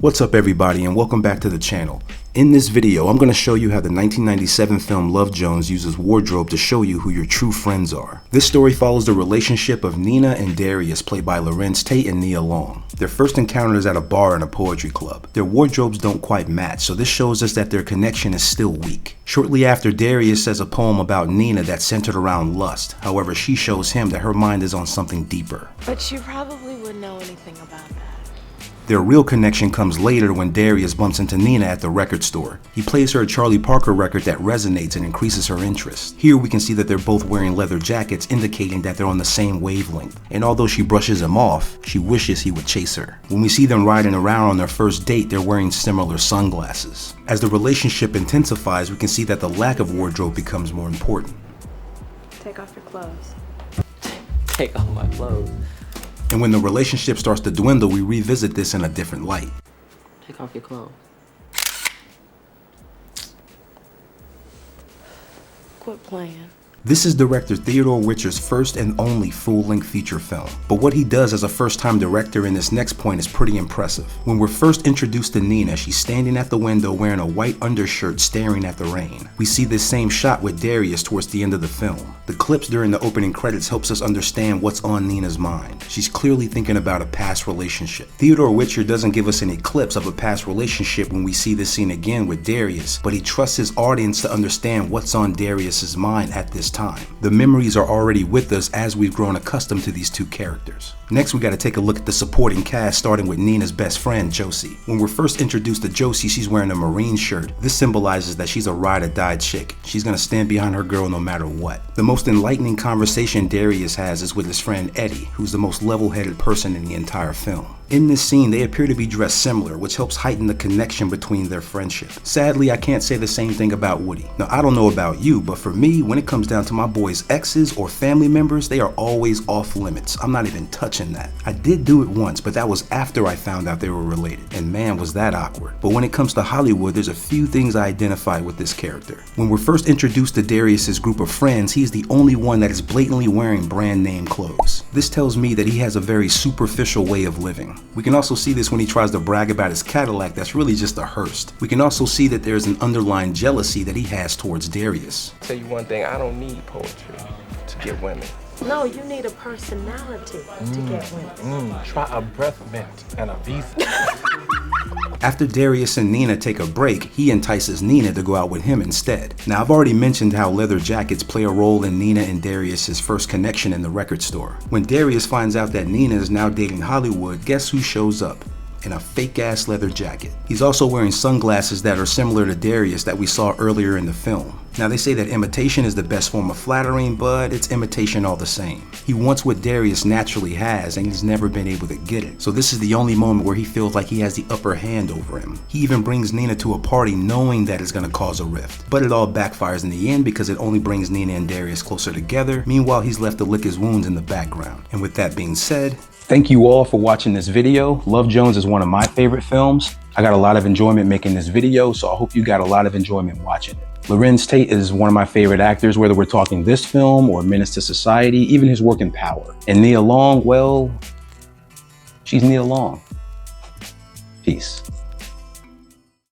What's up everybody and welcome back to the channel. In this video, I'm going to show you how the 1997 film Love Jones uses wardrobe to show you who your true friends are. This story follows the relationship of Nina and Darius, played by Larenz Tate and Nia Long. Their first encounter is at a bar and a poetry club. Their wardrobes don't quite match, so this shows us that their connection is still weak. Shortly after, Darius says a poem about Nina that's centered around lust. However, she shows him that her mind is on something deeper. But you probably wouldn't know anything about that. Their real connection comes later when Darius bumps into Nina at the record store. He plays her a Charlie Parker record that resonates and increases her interest. Here we can see that they're both wearing leather jackets, indicating that they're on the same wavelength. And although she brushes him off, she wishes he would chase her. When we see them riding around on their first date, they're wearing similar sunglasses. As the relationship intensifies, we can see that the lack of wardrobe becomes more important. Take off your clothes. Take off my clothes. And when the relationship starts to dwindle, we revisit this in a different light. Take off your clothes. Quit playing. This is director Theodore Witcher's first and only full-length feature film. But what he does as a first-time director in this next point is pretty impressive. When we're first introduced to Nina, she's standing at the window wearing a white undershirt staring at the rain. We see this same shot with Darius towards the end of the film. The clips during the opening credits helps us understand what's on Nina's mind. She's clearly thinking about a past relationship. Theodore Witcher doesn't give us any clips of a past relationship when we see this scene again with Darius, but he trusts his audience to understand what's on Darius's mind at this time. The memories are already with us as we've grown accustomed to these two characters. Next, we got to take a look at the supporting cast, starting with Nina's best friend, Josie. When we're first introduced to Josie, she's wearing a Marine shirt. This symbolizes that she's a ride-or-die chick. She's gonna stand behind her girl no matter what. The most enlightening conversation Darius has is with his friend Eddie, who's the most level-headed person in the entire film. In this scene, they appear to be dressed similar, which helps heighten the connection between their friendship. Sadly, I can't say the same thing about Woody. Now, I don't know about you, but for me, when it comes down to my boys' exes or family members, they are always off limits. I'm not even touching that. I did do it once, but that was after I found out they were related, and man, was that awkward. But when it comes to Hollywood, there's a few things I identify with this character. When we're first introduced to Darius's group of friends, he's the only one that is blatantly wearing brand name clothes. This tells me that he has a very superficial way of living. We can also see this when he tries to brag about his Cadillac that's really just a Hearst. We can also see that there's an underlying jealousy that he has towards Darius. Tell you one thing, I don't need poetry to get women. No, you need a personality to get women. Try a breath mint and a visa. After Darius and Nina take a break, he entices Nina to go out with him instead. Now, I've already mentioned how leather jackets play a role in Nina and Darius's first connection in the record store. When Darius finds out that Nina is now dating Hollywood, guess who shows up? In a fake-ass leather jacket. He's also wearing sunglasses that are similar to Darius that we saw earlier in the film. Now, they say that imitation is the best form of flattering, but it's imitation all the same. He wants what Darius naturally has, and he's never been able to get it. So this is the only moment where he feels like he has the upper hand over him. He even brings Nina to a party knowing that it's gonna cause a rift. But it all backfires in the end because it only brings Nina and Darius closer together. Meanwhile, he's left to lick his wounds in the background. And with that being said, thank you all for watching this video. Love Jones is one of my favorite films. I got a lot of enjoyment making this video, so I hope you got a lot of enjoyment watching it. Larenz Tate is one of my favorite actors, whether we're talking this film or Menace to Society, even his work in Power. And Nia Long, well, she's Nia Long. Peace.